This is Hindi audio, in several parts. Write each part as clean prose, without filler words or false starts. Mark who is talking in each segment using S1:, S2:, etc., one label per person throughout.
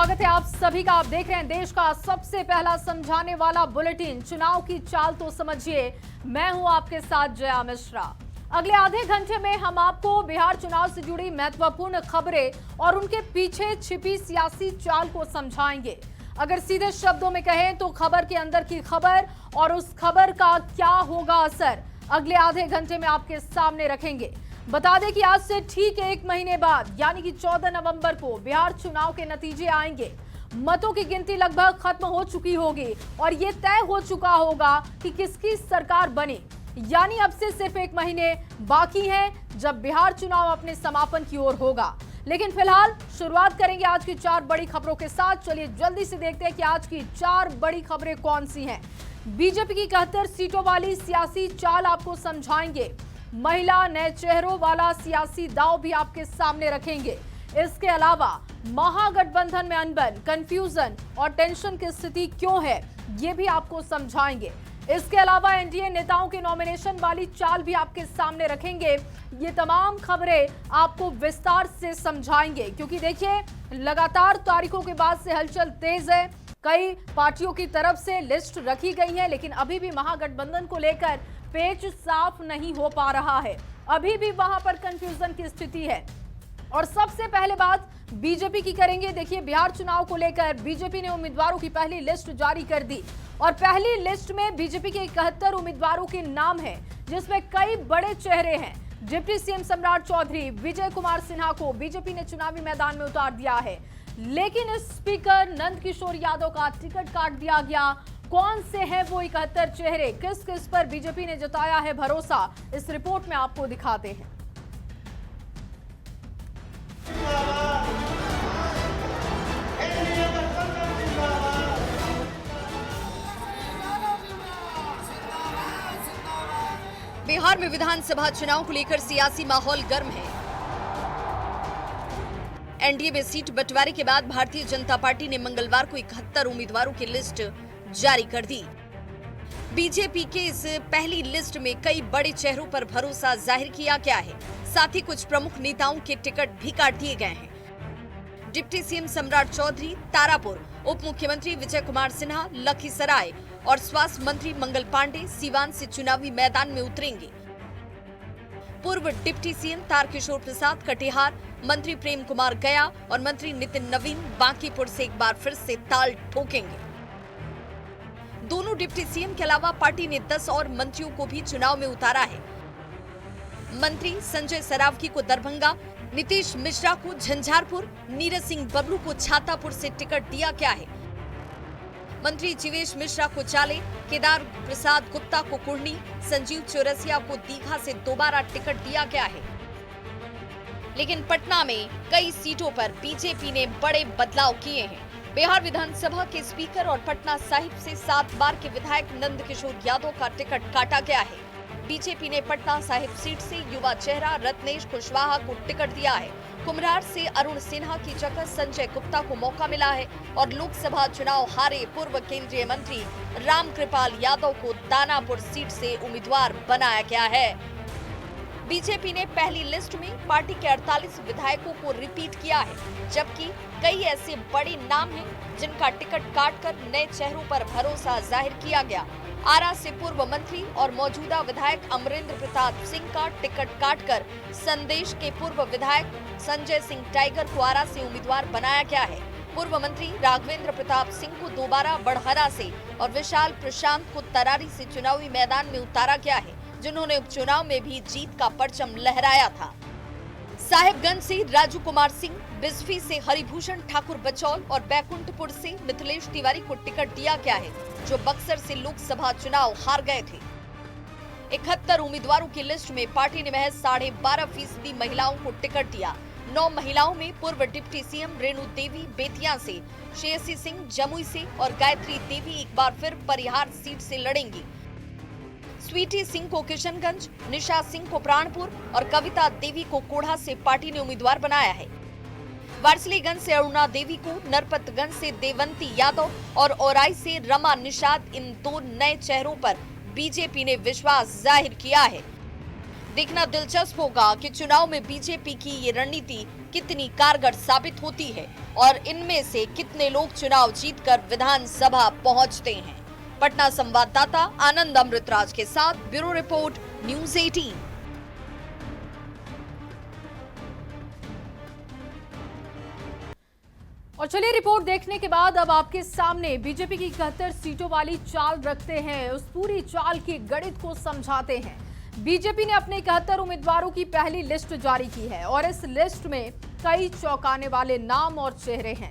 S1: स्वागत है आप सभी का। आप देख रहे हैं देश का सबसे पहला समझाने वाला बुलेटिन चुनाव की चाल तो समझिए। मैं हूं आपके साथ जया मिश्रा। अगले आधे घंटे में हम आपको बिहार चुनाव से जुड़ी महत्वपूर्ण खबरें और उनके पीछे छिपी सियासी चाल को समझाएंगे। अगर सीधे शब्दों में कहें तो खबर के अंदर की खबर और उस खबर का क्या होगा असर, अगले आधे घंटे में आपके सामने रखेंगे। बता दें कि आज से ठीक एक महीने बाद यानी कि 14 नवंबर को बिहार चुनाव के नतीजे आएंगे। मतों की गिनती लगभग खत्म हो चुकी होगी और ये तय हो चुका होगा कि किसकी सरकार बने। यानी अब से सिर्फ एक महीने बाकी हैं जब बिहार चुनाव अपने समापन की ओर होगा। लेकिन फिलहाल शुरुआत करेंगे आज की 4 बड़ी खबरों के साथ। चलिए जल्दी से देखते हैं कि आज की 4 बड़ी खबरें कौन सी हैं। बीजेपी की 71 सीटों वाली सियासी चाल आपको समझाएंगे। महिला नए चेहरों वाला सियासी दांव भी आपके सामने रखेंगे। इसके अलावा महागठबंधन में अनबन, कंफ्यूजन और टेंशन की स्थिति क्यों है, ये भी आपको समझाएंगे। इसके अलावा एनडीए नेताओं के नॉमिनेशन वाली चाल भी आपके सामने रखेंगे। ये तमाम खबरें आपको विस्तार से समझाएंगे, क्योंकि देखिए लगातार तारीखों के बाद से हलचल तेज है। कई पार्टियों की तरफ से लिस्ट रखी गई है, लेकिन अभी भी महागठबंधन को लेकर पेच साफ नहीं हो पा रहा है। अभी भी वहां पर कंफ्यूजन की स्थिति है। और सबसे पहले बात बीजेपी की करेंगे। देखिए बिहार चुनाव को लेकर बीजेपी ने उम्मीदवारों की पहली लिस्ट जारी कर दी और पहली लिस्ट में बीजेपी के 71 उम्मीदवारों के नाम हैं, जिसमें कई बड़े चेहरे हैं। डिप्टी सीएम सम्राट चौधरी, विजय कुमार सिन्हा को बीजेपी ने चुनावी मैदान में उतार दिया है, लेकिन स्पीकर नंद किशोर यादव का टिकट काट दिया गया। कौन से हैं वो 71 चेहरे, किस किस पर बीजेपी ने जताया है भरोसा, इस रिपोर्ट में आपको दिखाते हैं।
S2: बिहार में विधानसभा चुनाव को लेकर सियासी माहौल गर्म है। एनडीए में सीट बंटवारे के बाद भारतीय जनता पार्टी ने मंगलवार को 71 उम्मीदवारों की लिस्ट जारी कर दी। बीजेपी के इस पहली लिस्ट में कई बड़े चेहरों पर भरोसा जाहिर किया गया है। साथ ही कुछ प्रमुख नेताओं के टिकट भी काट दिए गए हैं। डिप्टी सीएम सम्राट चौधरी तारापुर, उप मुख्यमंत्री विजय कुमार सिन्हा लखीसराय और स्वास्थ्य मंत्री मंगल पांडे सीवान से चुनावी मैदान में उतरेंगे। पूर्व डिप्टी सीएम तारकिशोर प्रसाद कटिहार, मंत्री प्रेम कुमार गया और मंत्री नितिन नवीन बांकीपुर से एक बार फिर से ताल ठोकेंगे। दोनों डिप्टी सीएम के अलावा पार्टी ने 10 और मंत्रियों को भी चुनाव में उतारा है। मंत्री संजय सरावगी को दरभंगा, नीतीश मिश्रा को झंझारपुर, नीरज सिंह बबलू को छातापुर से टिकट दिया गया है। मंत्री जीवेश मिश्रा को चाले, केदार प्रसाद गुप्ता को कुर्नी, संजीव चौरसिया को दीघा से दोबारा टिकट दिया गया है। लेकिन पटना में कई सीटों पर बीजेपी ने बड़े बदलाव किए हैं। बिहार विधानसभा के स्पीकर और पटना साहिब से 7 बार के विधायक नंद किशोर यादव का टिकट काटा गया है। बीजेपी ने पटना साहिब सीट से युवा चेहरा रत्नेश कुशवाहा को टिकट दिया है। कुम्हरार से अरुण सिन्हा की जगह संजय गुप्ता को मौका मिला है और लोकसभा चुनाव हारे पूर्व केंद्रीय मंत्री रामकृपाल यादव को दानापुर सीट से उम्मीदवार बनाया गया है। बीजेपी ने पहली लिस्ट में पार्टी के 48 विधायकों को रिपीट किया है, जबकि कई ऐसे बड़े नाम हैं जिनका टिकट काटकर नए चेहरों पर भरोसा जाहिर किया गया। आरा से पूर्व मंत्री और मौजूदा विधायक अमरेंद्र प्रताप सिंह का टिकट काटकर संदेश के पूर्व विधायक संजय सिंह टाइगर को आरा से उम्मीदवार बनाया गया है। पूर्व मंत्री राघवेंद्र प्रताप सिंह को दोबारा बड़हरा से और विशाल प्रशांत को तरारी से चुनावी मैदान में उतारा गया है, जिन्होंने उपचुनाव में भी जीत का परचम लहराया था। साहिबगंज से राजू कुमार सिंह, बिस्फी से हरिभूषण ठाकुर बचौल और बैकुंठपुर से मिथिलेश तिवारी को टिकट दिया गया है, जो बक्सर से लोकसभा चुनाव हार गए थे। 71 उम्मीदवारों की लिस्ट में पार्टी ने महज 12.5% महिलाओं को टिकट दिया। 9 महिलाओं में पूर्व डिप्टी सीएम रेणु देवी बेतिया से, श्रेयसी सिंह जमुई से और गायत्री देवी एक बार फिर परिहार सीट से लड़ेंगी। स्वीटी सिंह को किशनगंज, निशा सिंह को प्राणपुर और कविता देवी को कोढ़ा से पार्टी ने उम्मीदवार बनाया है। वारसलीगंज से अरुणा देवी को, नरपतगंज से देवंती यादव और औराई से रमा निषाद, इन 2 नए चेहरों पर बीजेपी ने विश्वास जाहिर किया है। देखना दिलचस्प होगा कि चुनाव में बीजेपी की ये रणनीति कितनी कारगर साबित होती है और इनमें से कितने लोग चुनाव जीतकर विधानसभा पहुंचते हैं। पटना संवाददाता आनंद अमृतराज के साथ ब्यूरो रिपोर्ट न्यूज़ 18।
S1: और चलिए रिपोर्ट देखने के बाद अब आपके सामने बीजेपी की 71 सीटों वाली चाल रखते हैं। उस पूरी चाल के गणित को समझाते हैं। बीजेपी ने अपने 71 उम्मीदवारों की पहली लिस्ट जारी की है और इस लिस्ट में कई चौंकाने वाले नाम और चेहरे हैं।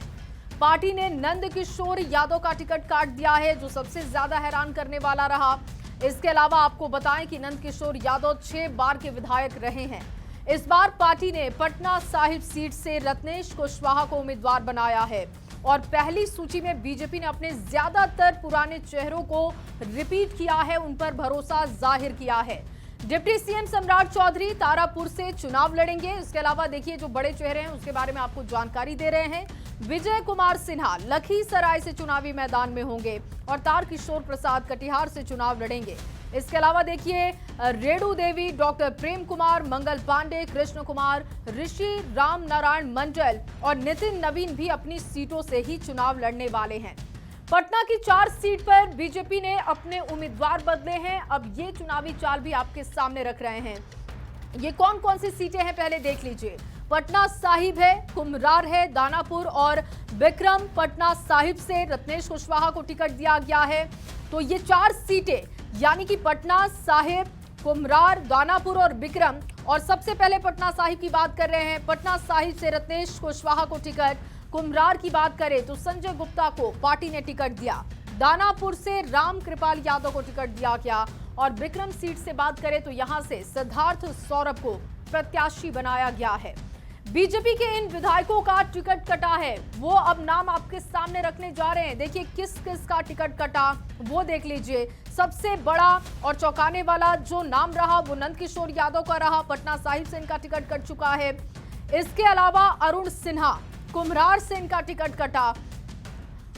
S1: पार्टी ने नंद किशोर यादव का टिकट काट दिया है, जो सबसे ज्यादा हैरान करने वाला रहा। इसके अलावा आपको बताएं कि नंद किशोर यादव 6 बार के विधायक रहे हैं। इस बार पार्टी ने पटना साहिब सीट से रत्नेश कुशवाहा को उम्मीदवार बनाया है और पहली सूची में बीजेपी ने अपने ज्यादातर पुराने चेहरों को रिपीट किया है, उन पर भरोसा जाहिर किया है। डिप्टी सीएम सम्राट चौधरी तारापुर से चुनाव लड़ेंगे। इसके अलावा देखिए जो बड़े चेहरे हैं उसके बारे में आपको जानकारी दे रहे हैं। विजय कुमार सिन्हा लखीसराय से चुनावी मैदान में होंगे और तारकिशोर प्रसाद कटिहार से चुनाव लड़ेंगे। इसके अलावा देखिए रेणु देवी, डॉक्टर प्रेम कुमार, मंगल पांडे, कृष्ण कुमार, ऋषि राम नारायण मंडल और नितिन नवीन भी अपनी सीटों से ही चुनाव लड़ने वाले हैं। पटना की 4 सीट पर बीजेपी ने अपने उम्मीदवार बदले हैं। अब ये चुनावी चाल भी आपके सामने रख रहे हैं। ये कौन कौन सी सीटें हैं पहले देख लीजिए। पटना साहिब है, कुम्हरार है, दानापुर और विक्रम। पटना साहिब से रत्नेश कुशवाहा को टिकट दिया गया है। तो ये 4 सीटें यानी कि पटना साहिब, कुम्हरार, दानापुर और विक्रम। और सबसे पहले पटना साहिब की बात कर रहे हैं। पटना साहिब से रत्नेश कुशवाहा को टिकट। कुम्हरार की बात करें तो संजय गुप्ता को पार्टी ने टिकट दिया। दानापुर से राम कृपाल यादव को टिकट दिया गया और विक्रम सीट से बात करें तो यहां से सिद्धार्थ सौरभ को प्रत्याशी बनाया गया है। बीजेपी के इन विधायकों का टिकट कटा है, वो अब नाम आपके सामने रखने जा रहे हैं। देखिए किस किस का टिकट कटा वो देख लीजिए। सबसे बड़ा और चौंकाने वाला जो नाम रहा वो नंद किशोर यादव का रहा। पटना साहिब से इनका टिकट कट चुका है। इसके अलावा अरुण सिन्हा, कुम्हरार से इनका टिकट कटा।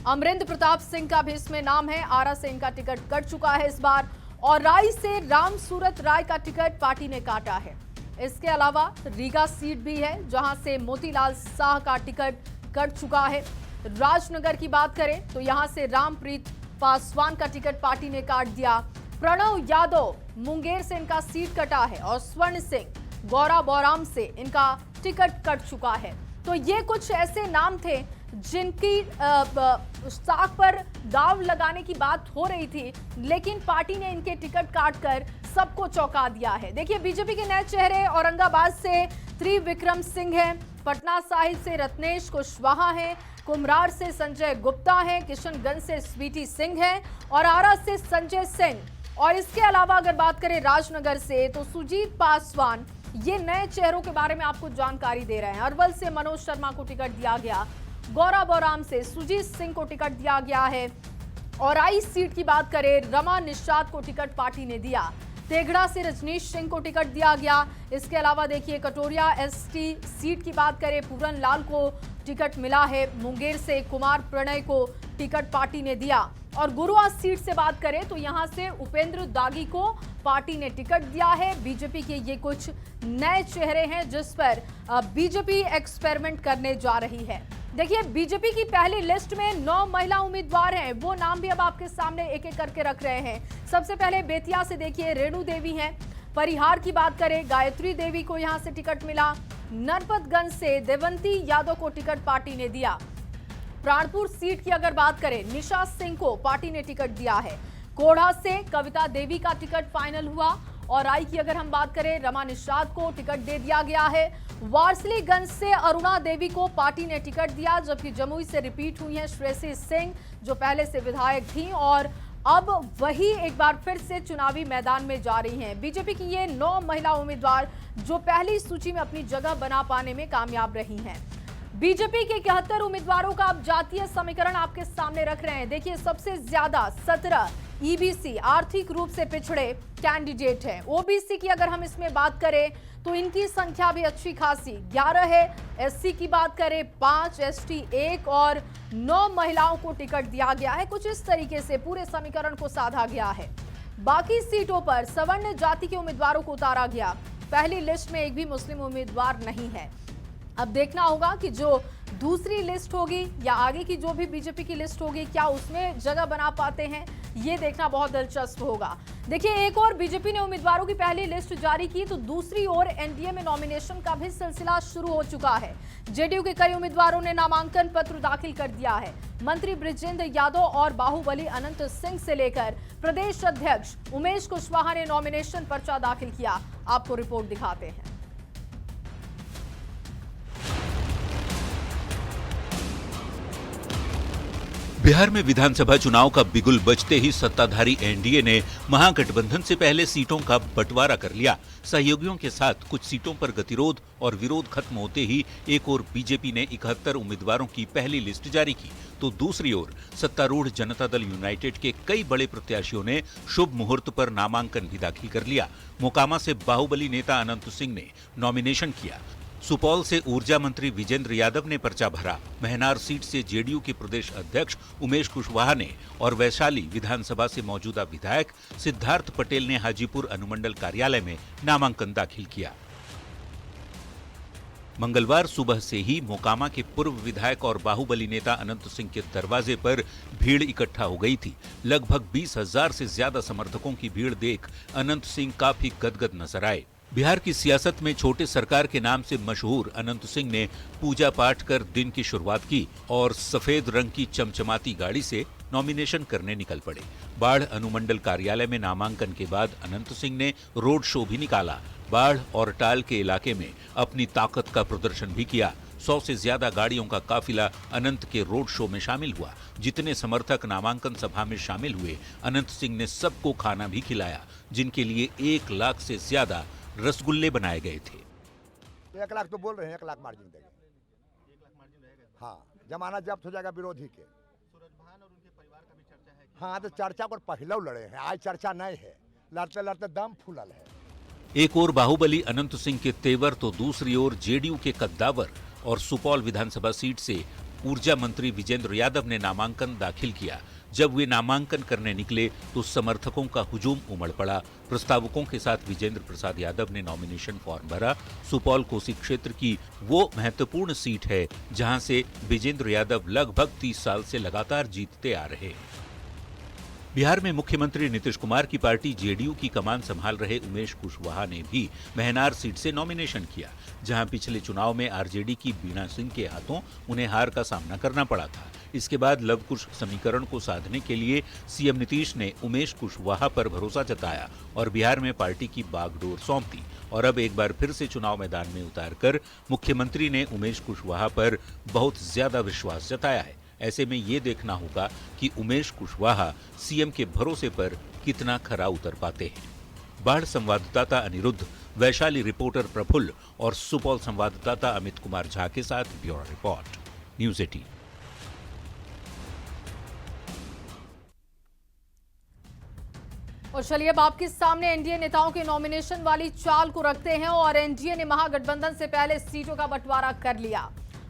S1: अमरिंदर प्रताप सिंह का भी इसमें नाम है, आरा से इनका टिकट कट चुका है इस बार। और राय से राम सूरत राय का टिकट पार्टी ने काटा है। इसके अलावा रीगा सीट भी है जहां से मोतीलाल शाह का टिकट कट चुका है। राजनगर की बात करें तो यहां से रामप्रीत पासवान का टिकट पार्टी ने काट दिया। प्रणव यादव मुंगेर से इनका सीट कटा है और स्वर्ण सिंह गौरा बोराम से इनका टिकट कट चुका है। तो ये कुछ ऐसे नाम थे जिनकी साख पर दाव लगाने की बात हो रही थी, लेकिन पार्टी ने इनके टिकट काटकर सबको चौंका दिया है। देखिए बीजेपी के नए चेहरे औरंगाबाद से त्रिविक्रम सिंह हैं, पटना साहिब से रत्नेश कुशवाहा हैं, कुम्हरार से संजय गुप्ता हैं, किशनगंज से स्वीटी सिंह हैं और आरा से संजय सिंह। और इसके अलावा अगर बात करें राजनगर से तो सुजीत पासवान। ये नए चेहरों के बारे में आपको जानकारी दे रहे हैं। अरवल से मनोज शर्मा को टिकट दिया गया। गौरा बोराम से सुजीत सिंह को टिकट दिया गया है। और आई सीट की बात करें रमा निषाद को टिकट पार्टी ने दिया। तेघड़ा से रजनीश सिंह को टिकट दिया गया। इसके अलावा देखिए कटोरिया एसटी सीट की बात करें पूरन लाल को टिकट मिला है। मुंगेर से कुमार प्रणय को टिकट पार्टी ने दिया। और गुरुआ सीट से बात करें तो यहां से उपेंद्र दागी को पार्टी ने टिकट दिया है। बीजेपी के ये कुछ नए चेहरे हैं जिस पर बीजेपी एक्सपेरिमेंट करने जा रही है। देखिए बीजेपी की पहली लिस्ट में 9 महिला उम्मीदवार हैं। वो नाम भी अब आपके सामने एक एक करके रख रहे हैं। सबसे पहले बेतिया से देखिए रेणु देवी हैं। परिहार की बात करें गायत्री देवी को यहां से टिकट मिला। नरपतगंज से देवंती यादव को टिकट पार्टी ने दिया। प्राणपुर सीट की अगर बात करें निशा सिंह को पार्टी ने टिकट दिया है। कोढ़ा से कविता देवी का टिकट फाइनल हुआ। और आई की अगर हम बात करें रमा निषाद को टिकट दे दिया गया है। वारसलीगंज से अरुणा देवी को पार्टी ने टिकट दिया, जबकि जमुई से रिपीट हुई हैं श्रेयसी सिंह जो पहले से विधायक थी और अब वही एक बार फिर से चुनावी मैदान में जा रही हैं। बीजेपी की ये 9 महिला उम्मीदवार जो पहली सूची में अपनी जगह बना पाने में कामयाब रही हैं। बीजेपी के 71 उम्मीदवारों का अब जातीय समीकरण आपके सामने रख रहे हैं। देखिए सबसे ज्यादा 17 ईबीसी आर्थिक रूप से पिछड़े कैंडिडेट हैं। ओबीसी की अगर हम इसमें बात करें तो इनकी संख्या भी अच्छी खासी 11 है। एससी की बात करें 5, एसटी 1 और 9 महिलाओं को टिकट दिया गया है। कुछ इस तरीके से पूरे समीकरण को साधा गया है। बाकी सीटों पर सवर्ण जाति के उम्मीदवारों को उतारा गया। पहली लिस्ट में एक भी मुस्लिम उम्मीदवार नहीं है। अब देखना होगा कि जो दूसरी लिस्ट होगी या आगे की जो भी बीजेपी की लिस्ट होगी, क्या उसमें जगह बना पाते हैं, ये देखना बहुत दिलचस्प होगा। देखिए, एक और बीजेपी ने उम्मीदवारों की पहली लिस्ट जारी की तो दूसरी ओर एनडीए में नॉमिनेशन का भी सिलसिला शुरू हो चुका है। जेडीयू के कई उम्मीदवारों ने नामांकन पत्र दाखिल कर दिया है। मंत्री बृजेंद्र यादव और बाहुबली अनंत सिंह से लेकर प्रदेश अध्यक्ष उमेश कुशवाहा ने नॉमिनेशन पर्चा दाखिल किया। आपको रिपोर्ट दिखाते हैं।
S3: बिहार में विधानसभा चुनाव का बिगुल बजते ही सत्ताधारी एनडीए ने महागठबंधन से पहले सीटों का बंटवारा कर लिया। सहयोगियों के साथ कुछ सीटों पर गतिरोध और विरोध खत्म होते ही एक ओर बीजेपी ने 71 उम्मीदवारों की पहली लिस्ट जारी की तो दूसरी ओर सत्तारूढ़ जनता दल यूनाइटेड के कई बड़े प्रत्याशियों ने शुभ मुहूर्त पर नामांकन भी दाखिल कर लिया। मोकामा से बाहुबली नेता अनंत सिंह ने नॉमिनेशन किया। सुपौल से ऊर्जा मंत्री विजेंद्र यादव ने पर्चा भरा। महनार सीट से जेडीयू के प्रदेश अध्यक्ष उमेश कुशवाहा ने और वैशाली विधानसभा से मौजूदा विधायक सिद्धार्थ पटेल ने हाजीपुर अनुमंडल कार्यालय में नामांकन दाखिल किया। मंगलवार सुबह से ही मोकामा के पूर्व विधायक और बाहुबली नेता अनंत सिंह के दरवाजे पर भीड़ इकट्ठा हो गई थी। लगभग 20,000 से ज्यादा समर्थकों की भीड़ देख अनंत सिंह काफी गदगद नजर आए। बिहार की सियासत में छोटे सरकार के नाम से मशहूर अनंत सिंह ने पूजा पाठ कर दिन की शुरुआत की और सफेद रंग की चमचमाती गाड़ी से नॉमिनेशन करने निकल पड़े। बाढ़ अनुमंडल कार्यालय में नामांकन के बाद अनंत सिंह ने रोड शो भी निकाला। बाढ़ और टाल के इलाके में अपनी ताकत का प्रदर्शन भी किया। 100 से ज्यादा गाड़ियों का काफिला अनंत के रोड शो में शामिल हुआ। जितने समर्थक नामांकन सभा में शामिल हुए, अनंत सिंह ने सबको खाना भी खिलाया, जिनके लिए 1 लाख से ज्यादा रसगुल्ले बनाए गए थे।
S4: 1 लाख तो बोल रहे हैं, 1 लाख मार्जिन देंगे। 1 लाख मार्जिन रहेगा। हाँ, जमानत जब्त हो जाएगा विरोधी के। सूरज भान और उनके परिवार का भी चर्चा है। हाँ, तो चर्चा पर पहले लड़े हैं, आज चर्चा नहीं है। लड़ते लड़ते दम फूलल है।
S3: एक ओर बाहुबली अनंत सिंह के तेवर तो दूसरी ओर जेडीयू के कद्दावर और सुपौल विधानसभा सीट से ऊर्जा मंत्री विजेंद्र यादव ने नामांकन दाखिल किया। जब वे नामांकन करने निकले तो समर्थकों का हुजूम उमड़ पड़ा। प्रस्तावकों के साथ विजेंद्र प्रसाद यादव ने नॉमिनेशन फॉर्म भरा। सुपौल कोसी क्षेत्र की वो महत्वपूर्ण सीट है जहां से विजेंद्र यादव लगभग 30 साल से लगातार जीतते आ रहे हैं। बिहार में मुख्यमंत्री नीतीश कुमार की पार्टी जेडीयू की कमान संभाल रहे उमेश कुशवाहा ने भी महनार सीट से नॉमिनेशन किया, जहां पिछले चुनाव में आरजेडी की बीणा सिंह के हाथों उन्हें हार का सामना करना पड़ा था। इसके बाद लव कुश समीकरण को साधने के लिए सीएम नीतीश ने उमेश कुशवाहा पर भरोसा जताया और बिहार में पार्टी की बागडोर सौंप दी और अब एक बार फिर से चुनाव मैदान में उतारकर मुख्यमंत्री ने उमेश कुशवाहा पर बहुत ज्यादा विश्वास जताया है। ऐसे में ये देखना होगा कि उमेश कुशवाहा सीएम के भरोसे पर कितना खरा उतर पाते हैं। बाढ़ संवाददाता अनिरुद्ध, वैशाली रिपोर्टर प्रफुल्ल और सुपौल संवाददाता अमित कुमार झा के साथ ब्यूरो रिपोर्ट, न्यूज़ 18।
S1: और चलिए अब आपके सामने एनडीए नेताओं के नॉमिनेशन वाली चाल को रखते हैं और एनडीए ने महागठबंधन से पहले सीटों का बंटवारा कर लिया।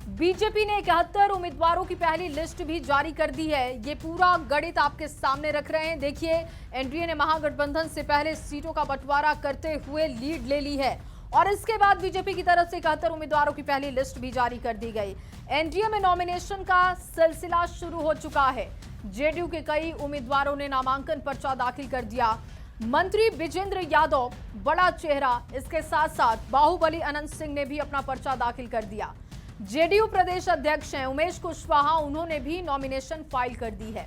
S1: बीजेपी ने 71 उम्मीदवारों की पहली लिस्ट भी जारी कर दी है। ये पूरा गणित आपके सामने रख रहे हैं। देखिए, एनडीए ने महागठबंधन से पहले सीटों का बंटवारा करते हुए लीड ले ली है और इसके बाद बीजेपी की तरफ से 71 उम्मीदवारों की पहली लिस्ट भी जारी कर दी गई। एनडीए में नॉमिनेशन का सिलसिला शुरू हो चुका है। जेडीयू के कई उम्मीदवारों ने नामांकन पर्चा दाखिल कर दिया। मंत्री विजेंद्र यादव बड़ा चेहरा, इसके साथ साथ बाहुबली अनंत सिंह ने भी अपना पर्चा दाखिल कर दिया। जेडीयू प्रदेश अध्यक्ष हैं उमेश कुशवाहा, उन्होंने भी नॉमिनेशन फाइल कर दी है।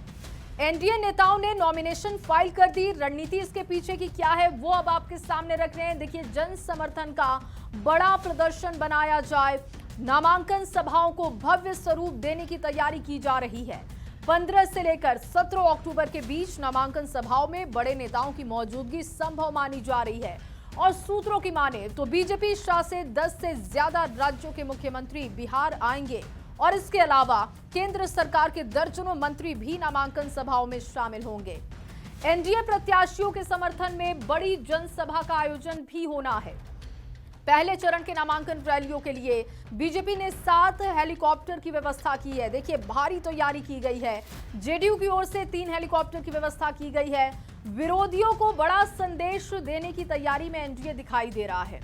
S1: एनडीए नेताओं ने नॉमिनेशन फाइल कर दी। रणनीति इसके पीछे की क्या है वो अब आपके सामने रख रहे हैं। देखिए, जन समर्थन का बड़ा प्रदर्शन बनाया जाए, नामांकन सभाओं को भव्य स्वरूप देने की तैयारी की जा रही है। 15 से लेकर 17 अक्टूबर के बीच नामांकन सभाओं में बड़े नेताओं की मौजूदगी संभव मानी जा रही है और सूत्रों की माने तो बीजेपी शासित 10 से ज्यादा राज्यों के मुख्यमंत्री बिहार आएंगे और इसके अलावा केंद्र सरकार के दर्जनों मंत्री भी नामांकन सभाओं में शामिल होंगे। एनडीए प्रत्याशियों के समर्थन में बड़ी जनसभा का आयोजन भी होना है। पहले चरण के नामांकन रैलियों के लिए बीजेपी ने 7 हेलीकॉप्टर की व्यवस्था की है। देखिए, भारी तैयारी की गई है। जेडीयू की ओर से 3 हेलीकॉप्टर की व्यवस्था की गई है। विरोधियों को बड़ा संदेश देने की तैयारी में एनडीए दिखाई दे रहा है।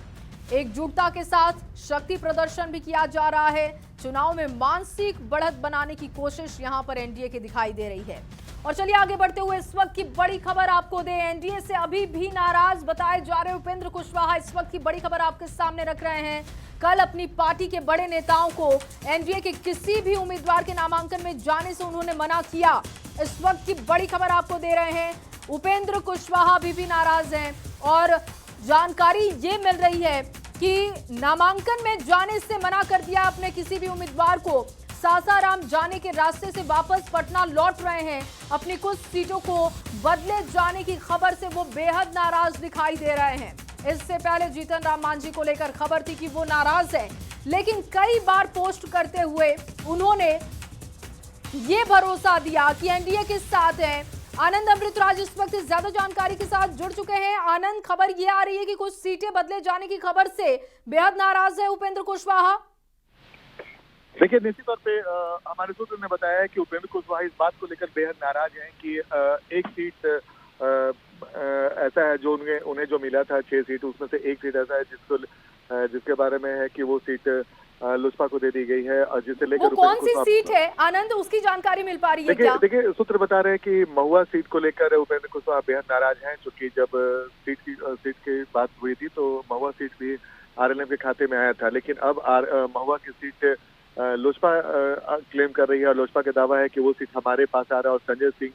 S1: एकजुटता के साथ शक्ति प्रदर्शन भी किया जा रहा है। चुनाव में मानसिक बढ़त बनाने की कोशिश यहां पर एनडीए की दिखाई दे रही है। और चलिए आगे बढ़ते हुए इस वक्त की बड़ी खबर आपको दे। एनडीए से अभी भी नाराज बताए जा रहे उपेंद्र कुशवाहा इस वक्त की बड़ी खबर आपके सामने रख रहे हैं। कल अपनी पार्टी के बड़े नेताओं को एनडीए के किसी भी उम्मीदवार के नामांकन में जाने से उन्होंने मना किया। इस वक्त की बड़ी खबर आपको दे रहे हैं। उपेंद्र कुशवाहा अभी भी नाराज हैं और जानकारी ये मिल रही है कि नामांकन में जाने से मना कर दिया अपने किसी भी उम्मीदवार को। सासाराम जाने के रास्ते से वापस पटना लौट रहे हैं। अपनी कुछ सीटों को बदले जाने की खबर से वो बेहद नाराज दिखाई दे रहे हैं। इससे पहले जीतन राम मांझी को लेकर खबर थी कि वो नाराज है, लेकिन कई बार पोस्ट करते हुए उन्होंने ये भरोसा दिया कि एनडीए के साथ हैं। आनंद अमृतराज इस वक्त ज्यादा जानकारी के साथ जुड़ चुके हैं। आनंद, खबर ये आ रही है कि कुछ सीटें बदले जाने की खबर से बेहद नाराज है उपेंद्र कुशवाहा।
S5: देखिए, निश्चित तौर पे हमारे सूत्र ने बताया है कि उपेंद्र कुशवाहा इस बात को लेकर बेहद नाराज हैं कि एक सीट ऐसा है जो उन्हें जो मिला था 6 सीट, उसमें से एक सीट ऐसा है जिसके बारे में है कि वो सीट लोजपा को दे दी गई है और जिसे लेकर
S1: कौन सी सीट है आनंद, उसकी जानकारी मिल पा रही है क्या?
S5: देखिए, सूत्र बता रहे हैं कि महुआ सीट को लेकर उपेंद्र कुशवाहा बेहद नाराज हैं, क्योंकि जब सीट की बात हुई थी तो महुआ सीट भी आरएलएम के खाते में आया था, लेकिन अब महुआ की सीट लोजपा क्लेम कर रही है और लोजपा का दावा है कि वो सीट हमारे पास आ रहा है। और संजय सिंह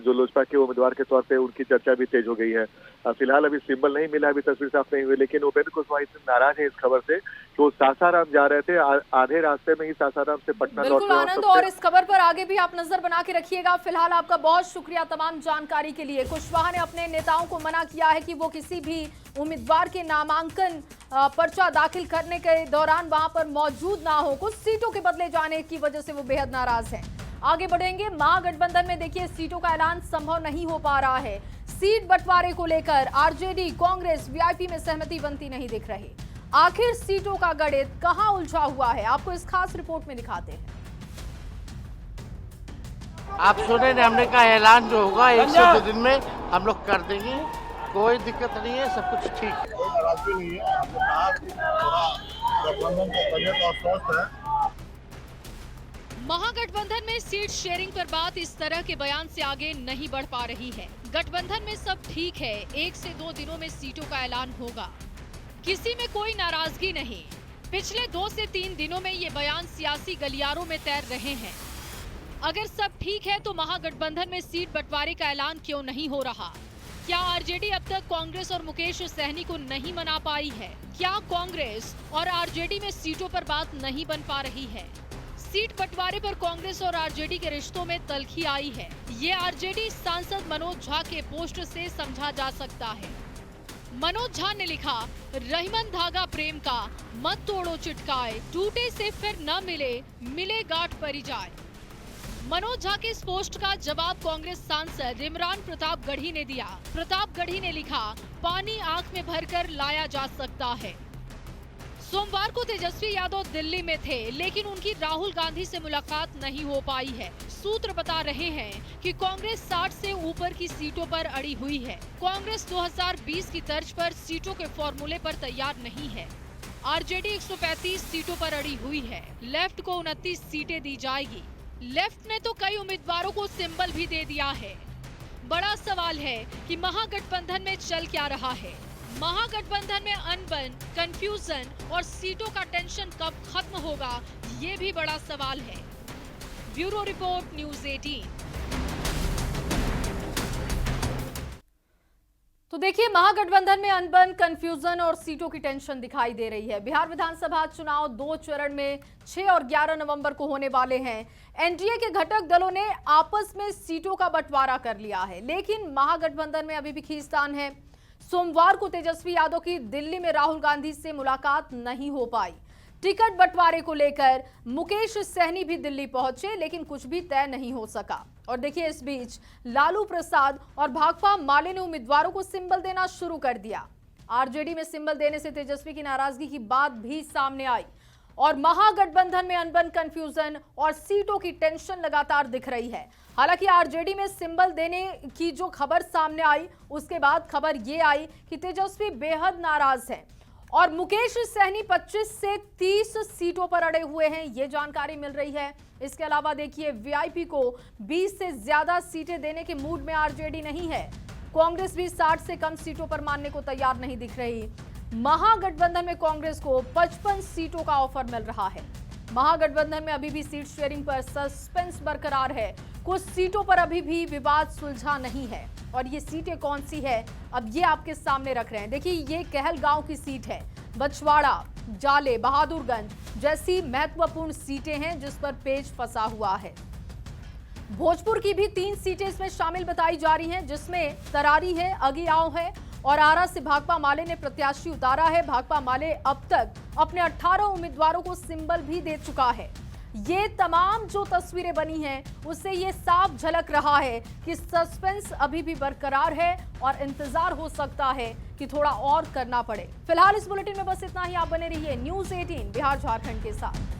S5: जो लोजपा के उम्मीदवार के तौर पे उनकी चर्चा भी तेज हो गई है। फिलहाल अभी सिंबल नहीं मिला, अभी तस्वीर साफ नहीं हुई, लेकिन उपेंद्र कुशवाहा इतने नाराज है इस खबर से कि वो सासाराम जा रहे थे, आधे रास्ते में ही सासाराम से पटना लौट
S1: बिल्कुल आनंद, और इस खबर पर आगे भी आप नजर बना के रखिएगा। फिलहाल आपका बहुत शुक्रिया तमाम जानकारी के लिए। कुशवाहा ने अपने नेताओं को मना किया है कि वो किसी भी उम्मीदवार के नामांकन पर्चा दाखिल करने के दौरान वहां पर मौजूद ना हो। कुछ सीटों के बदले जाने की वजह से वो बेहद नाराज हैं। आगे बढ़ेंगे। महागठबंधन में देखिए सीटों का ऐलान संभव नहीं हो पा रहा है। सीट बंटवारे को लेकर आरजेडी कांग्रेस वीआईपी में सहमति बनती नहीं दिख रही। आखिर सीटों का गणित कहां उलझा हुआ है, आपको इस खास रिपोर्ट में दिखाते हैं।
S6: आप सुने ना, हमने कहा ऐलान जो होगा 1 से 2 दिन में हम लोग कर देंगे, कोई दिक्कत नहीं है, सब कुछ ठीक है।
S7: कोई नाराजगी नहीं है। आपने कहा कि थोड़ा गठबंधन का बजट और स्वस्थ है।
S8: महागठबंधन में सीट शेयरिंग पर बात इस तरह के बयान से आगे नहीं बढ़ पा रही है। गठबंधन में सब ठीक है, 1 से 2 दिनों में सीटों का ऐलान होगा, किसी में कोई नाराजगी नहीं। पिछले 2 से 3 दिनों में ये बयान सियासी गलियारों में तैर रहे हैं। अगर सब ठीक है तो महागठबंधन में सीट बंटवारे का ऐलान क्यों नहीं हो रहा? क्या आरजेडी अब तक कांग्रेस और मुकेश सहनी को नहीं मना पाई है? क्या कांग्रेस और आरजेडी में सीटों पर बात नहीं बन पा रही है? सीट बंटवारे पर कांग्रेस और आरजेडी के रिश्तों में तल्खी आई है। ये आरजेडी सांसद मनोज झा के पोस्ट से समझा जा सकता है। मनोज झा ने लिखा, रहीमन धागा प्रेम का, मत तोड़ो चिटकाए, टूटे से फिर न मिले, मिले गांठ परी जाए। मनोज झा के इस पोस्ट का जवाब कांग्रेस सांसद इमरान प्रतापगढ़ी ने दिया। प्रतापगढ़ी ने लिखा, पानी आंख में भरकर लाया जा सकता है। सोमवार को तेजस्वी यादव दिल्ली में थे, लेकिन उनकी राहुल गांधी से मुलाकात नहीं हो पाई है। सूत्र बता रहे हैं कि कांग्रेस 60 से ऊपर की सीटों पर अड़ी हुई है। कांग्रेस 2020 की तर्ज पर सीटों के फॉर्मूले पर तैयार नहीं है। आरजेडी 135 सीटों पर अड़ी हुई है। लेफ्ट को 29 सीटें दी जाएगी। लेफ्ट ने तो कई उम्मीदवारों को सिंबल भी दे दिया है। बड़ा सवाल है कि महागठबंधन में चल क्या रहा है। महागठबंधन में अनबन, कंफ्यूजन और सीटों का टेंशन कब खत्म होगा, ये भी बड़ा सवाल है। Bureau report, news 18।
S1: तो देखिए, महागठबंधन में अनबन, कंफ्यूजन और सीटों की टेंशन दिखाई दे रही है। बिहार विधानसभा चुनाव 2 चरण में 6 और 11 नवंबर को होने वाले हैं। एनडीए के घटक दलों ने आपस में सीटों का बंटवारा कर लिया है, लेकिन महागठबंधन में अभी भी खींचतान है। सोमवार को तेजस्वी यादव की दिल्ली में राहुल गांधी से मुलाकात नहीं हो पाई। टिकट बंटवारे को लेकर मुकेश सहनी भी दिल्ली पहुंचे, लेकिन कुछ भी तय नहीं हो सका। और देखिए, इस बीच लालू प्रसाद और भाकपा माले ने उम्मीदवारों को सिंबल देना शुरू कर दिया। आरजेडी में सिंबल देने से तेजस्वी की नाराजगी की बात भी सामने आई और महागठबंधन में अनबन, कंफ्यूजन और सीटों की टेंशन लगातार दिख रही है। हालांकि आरजेडी में सिंबल देने की जो खबर सामने आई, उसके बाद खबर ये आई कि तेजस्वी बेहद नाराज हैं और मुकेश सहनी 25 से 30 सीटों पर अड़े हुए हैं, ये जानकारी मिल रही है। इसके अलावा देखिए वीआईपी को 20 से ज्यादा सीटें देने के मूड में आरजेडी नहीं है। कांग्रेस भी 60 से कम सीटों पर मानने को तैयार नहीं दिख रही। महागठबंधन में कांग्रेस को 55 सीटों का ऑफर मिल रहा है। महागठबंधन में अभी भी सीट शेयरिंग पर सस्पेंस बरकरार है। कुछ सीटों पर अभी भी विवाद सुलझा नहीं है और ये सीटें कौन सी है अब ये आपके सामने रख रहे हैं। देखिए ये कहलगांव की सीट है, बछवाड़ा, जाले, बहादुरगंज जैसी महत्वपूर्ण सीटें हैं जिस पर पेच फंसा हुआ है। भोजपुर की भी 3 सीटें इसमें शामिल बताई जा रही हैं, जिसमें तरारी है, अगियाव है और आरा से भाकपा माले ने प्रत्याशी उतारा है। भाकपा माले अब तक अपने 18 उम्मीदवारों को सिंबल भी दे चुका है। ये तमाम जो तस्वीरें बनी हैं उससे ये साफ झलक रहा है कि सस्पेंस अभी भी बरकरार है और इंतजार हो सकता है कि थोड़ा और करना पड़े। फिलहाल इस बुलेटिन में बस इतना ही। आप बने रहिए न्यूज़ 18 बिहार झारखंड के साथ।